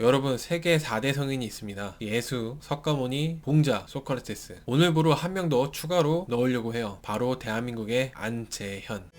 여러분, 세계 4대 성인이 있습니다. 예수, 석가모니, 봉자, 소크라테스. 오늘부로 한 명 더 추가로 넣으려고 해요. 바로 대한민국의 안재현.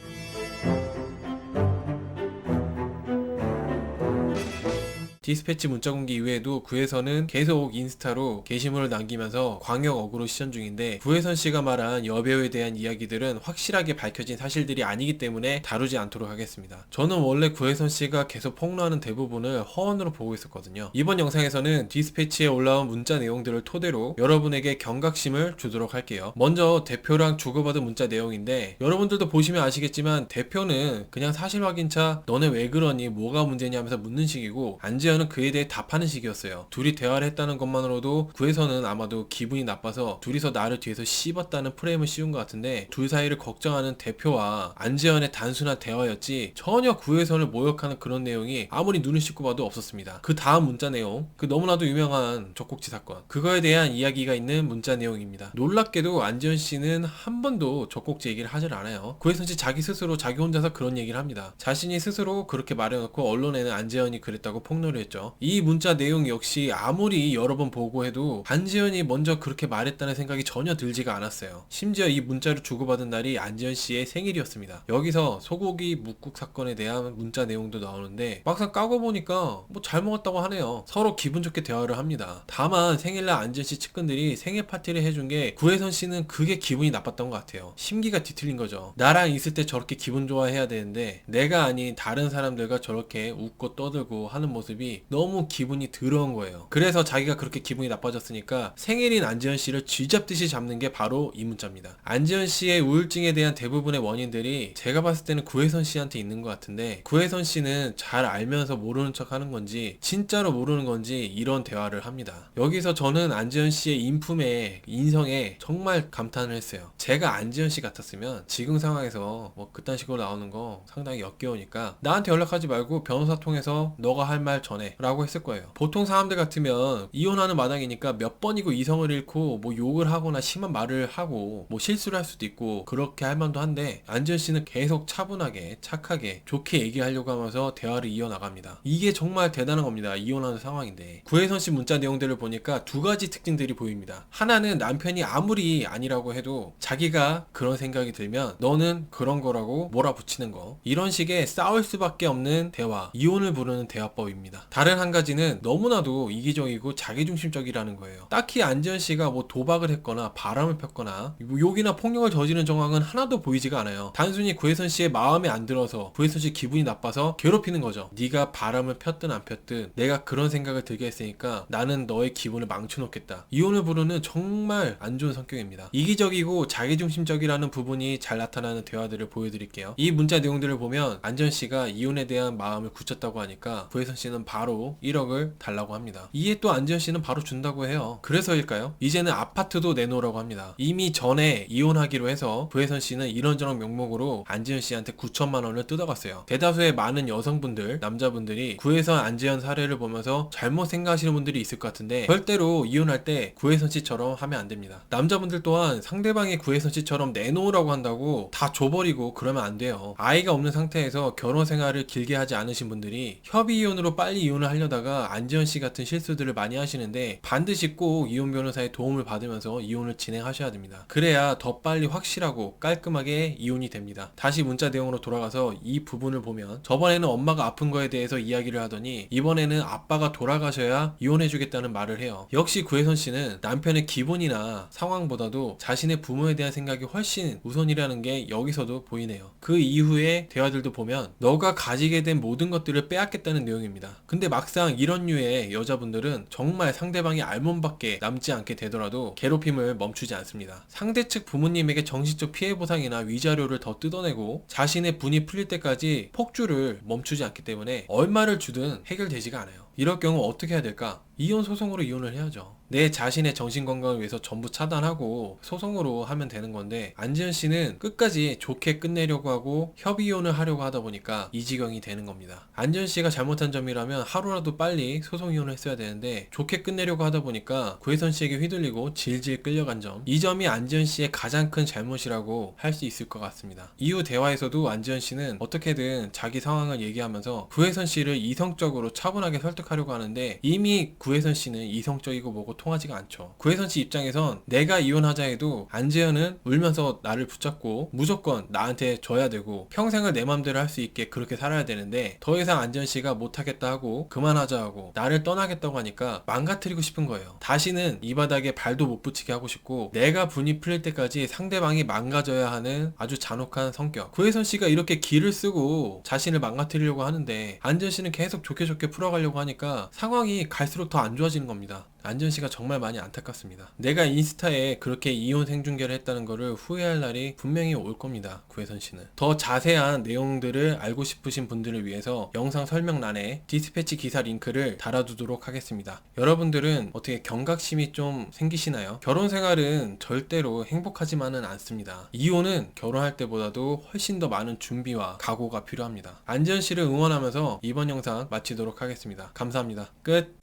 디스패치 문자 공개 이후에도 구혜선은 계속 인스타로 게시물을 남기면서 광역 어그로 시전 중인데, 구혜선 씨가 말한 여배우에 대한 이야기들은 확실하게 밝혀진 사실들이 아니기 때문에 다루지 않도록 하겠습니다. 저는 원래 구혜선 씨가 계속 폭로하는 대부분을 허언으로 보고 있었거든요. 이번 영상에서는 디스패치에 올라온 문자 내용들을 토대로 여러분에게 경각심을 주도록 할게요. 먼저 대표랑 주고받은 문자 내용인데, 여러분들도 보시면 아시겠지만 대표는 그냥 사실 확인차 너네 왜 그러니 뭐가 문제냐 하면서 묻는 식이고, 안재현은 그에 대해 답하는 식이었어요. 둘이 대화를 했다는 것만으로도 구혜선은 아마도 기분이 나빠서 둘이서 나를 뒤에서 씹었다는 프레임을 씌운 것 같은데, 둘 사이를 걱정하는 대표와 안재현의 단순한 대화였지 전혀 구혜선을 모욕하는 그런 내용이 아무리 눈을 씻고 봐도 없었습니다. 그 다음 문자 내용, 그 너무나도 유명한 젖꼭지 사건, 그거에 대한 이야기가 있는 문자 내용입니다. 놀랍게도 안재현 씨는 한 번도 젖꼭지 얘기를 하질 않아요. 구혜선 씨 자기 스스로 자기 혼자서 그런 얘기를 합니다. 자신이 스스로 그렇게 말해놓고 언론에는 안재현이 그랬다고 폭로를 했죠. 이 문자 내용 역시 아무리 여러 번 보고해도 안재현이 먼저 그렇게 말했다는 생각이 전혀 들지가 않았어요. 심지어 이 문자를 주고받은 날이 안재현 씨의 생일이었습니다. 여기서 소고기 묵국 사건에 대한 문자 내용도 나오는데, 막상 까고 보니까 뭐 잘 먹었다고 하네요. 서로 기분 좋게 대화를 합니다. 다만 생일날 안재현 씨 측근들이 생일 파티를 해준 게 구혜선 씨는 그게 기분이 나빴던 것 같아요. 심기가 뒤틀린 거죠. 나랑 있을 때 저렇게 기분 좋아해야 되는데 내가 아닌 다른 사람들과 저렇게 웃고 떠들고 하는 모습이 너무 기분이 더러운 거예요. 그래서 자기가 그렇게 기분이 나빠졌으니까 생일인 안재현 씨를 쥐잡듯이 잡는 게 바로 이 문자입니다. 안재현 씨의 우울증에 대한 대부분의 원인들이 제가 봤을 때는 구혜선 씨한테 있는 것 같은데, 구혜선 씨는 잘 알면서 모르는 척 하는 건지 진짜로 모르는 건지 이런 대화를 합니다. 여기서 저는 안재현 씨의 인품에, 인성에 정말 감탄을 했어요. 제가 안재현 씨 같았으면 지금 상황에서 뭐 그딴 식으로 나오는 거 상당히 역겨우니까 나한테 연락하지 말고 변호사 통해서 너가 할 말 전해 라고 했을 거예요. 보통 사람들 같으면 이혼하는 마당이니까 몇 번이고 이성을 잃고 뭐 욕을 하거나 심한 말을 하고 뭐 실수를 할 수도 있고 그렇게 할 만도 한데, 안재현 씨는 계속 차분하게 착하게 좋게 얘기하려고 하면서 대화를 이어나갑니다. 이게 정말 대단한 겁니다. 이혼하는 상황인데. 구혜선 씨 문자 내용들을 보니까 두 가지 특징들이 보입니다. 하나는 남편이 아무리 아니라고 해도 자기가 그런 생각이 들면 너는 그런 거라고 몰아붙이는 거, 이런 식의 싸울 수밖에 없는 대화, 이혼을 부르는 대화법입니다. 다른 한 가지는 너무나도 이기적이고 자기중심적이라는 거예요. 딱히 안재현 씨가 뭐 도박을 했거나 바람을 폈거나 뭐 욕이나 폭력을 저지른 정황은 하나도 보이지가 않아요. 단순히 구혜선 씨의 마음에 안 들어서, 구혜선 씨 기분이 나빠서 괴롭히는 거죠. 네가 바람을 폈든 안 폈든 내가 그런 생각을 들게 했으니까 나는 너의 기분을 망쳐놓겠다. 이혼을 부르는 정말 안 좋은 성격입니다. 이기적이고 자기중심적이라는 부분이 잘 나타나는 대화들을 보여드릴게요. 이 문자 내용들을 보면 안재현 씨가 이혼에 대한 마음을 굳혔다고 하니까 구혜선 씨는 바로 1억을 달라고 합니다. 이에 또 안재현 씨는 바로 준다고 해요. 그래서일까요? 이제는 아파트도 내놓으라고 합니다. 이미 전에 이혼하기로 해서 구혜선 씨는 이런저런 명목으로 안재현 씨한테 9천만 원을 뜯어갔어요. 대다수의 많은 여성분들, 남자분들이 구혜선 안재현 사례를 보면서 잘못 생각하시는 분들이 있을 것 같은데, 절대로 이혼할 때 구혜선 씨처럼 하면 안 됩니다. 남자분들 또한 상대방이 구혜선 씨처럼 내놓으라고 한다고 다 줘버리고 그러면 안 돼요. 아이가 없는 상태에서 결혼 생활을 길게 하지 않으신 분들이 협의 이혼으로 빨리 이혼을 하려다가 안재현 씨 같은 실수들을 많이 하시는데, 반드시 꼭 이혼 변호사의 도움을 받으면서 이혼을 진행하셔야 됩니다. 그래야 더 빨리 확실하고 깔끔하게 이혼이 됩니다. 다시 문자 내용으로 돌아가서 이 부분을 보면, 저번에는 엄마가 아픈 거에 대해서 이야기를 하더니 이번에는 아빠가 돌아가셔야 이혼해주겠다는 말을 해요. 역시 구혜선 씨는 남편의 기분이나 상황보다도 자신의 부모에 대한 생각이 훨씬 우선이라는 게 여기서도 보이네요. 그 이후의 대화들도 보면 너가 가지게 된 모든 것들을 빼앗겠다는 내용입니다. 근데 막상 이런 류의 여자분들은 정말 상대방이 알몸밖에 남지 않게 되더라도 괴롭힘을 멈추지 않습니다. 상대 측 부모님에게 정신적 피해 보상이나 위자료를 더 뜯어내고 자신의 분이 풀릴 때까지 폭주를 멈추지 않기 때문에 얼마를 주든 해결되지가 않아요. 이럴 경우 어떻게 해야 될까? 이혼 소송으로 이혼을 해야죠. 내 자신의 정신건강을 위해서 전부 차단하고 소송으로 하면 되는 건데, 안재현 씨는 끝까지 좋게 끝내려고 하고 협의 이혼을 하려고 하다 보니까 이 지경이 되는 겁니다. 안재현 씨가 잘못한 점이라면 하루라도 빨리 소송 이혼을 했어야 되는데 좋게 끝내려고 하다 보니까 구혜선 씨에게 휘둘리고 질질 끌려간 점, 이 점이 안재현 씨의 가장 큰 잘못이라고 할 수 있을 것 같습니다. 이후 대화에서도 안재현 씨는 어떻게든 자기 상황을 얘기하면서 구혜선 씨를 이성적으로 차분하게 설득 설득하려고 하는데 이미 구혜선 씨는 이성적이고 뭐고 통하지가 않죠. 구혜선 씨 입장에선 내가 이혼하자 해도 안재현은 울면서 나를 붙잡고 무조건 나한테 져야 되고 평생을 내 맘대로 할 수 있게 그렇게 살아야 되는데 더 이상 안재현 씨가 못하겠다 하고 그만하자 하고 나를 떠나겠다고 하니까 망가뜨리고 싶은 거예요. 다시는 이 바닥에 발도 못 붙이게 하고 싶고 내가 분이 풀릴 때까지 상대방이 망가져야 하는 아주 잔혹한 성격. 구혜선 씨가 이렇게 기를 쓰고 자신을 망가뜨리려고 하는데 안재현 씨는 계속 좋게 좋게 풀어가려고 하니까 상황이 갈수록 더 안 좋아지는 겁니다. 안재현 씨가 정말 많이 안타깝습니다. 내가 인스타에 그렇게 이혼 생중계를 했다는 거를 후회할 날이 분명히 올 겁니다. 구혜선 씨는. 더 자세한 내용들을 알고 싶으신 분들을 위해서 영상 설명란에 디스패치 기사 링크를 달아두도록 하겠습니다. 여러분들은 어떻게 경각심이 좀 생기시나요? 결혼 생활은 절대로 행복하지만은 않습니다. 이혼은 결혼할 때보다도 훨씬 더 많은 준비와 각오가 필요합니다. 안재현 씨를 응원하면서 이번 영상 마치도록 하겠습니다. 감사합니다. 끝!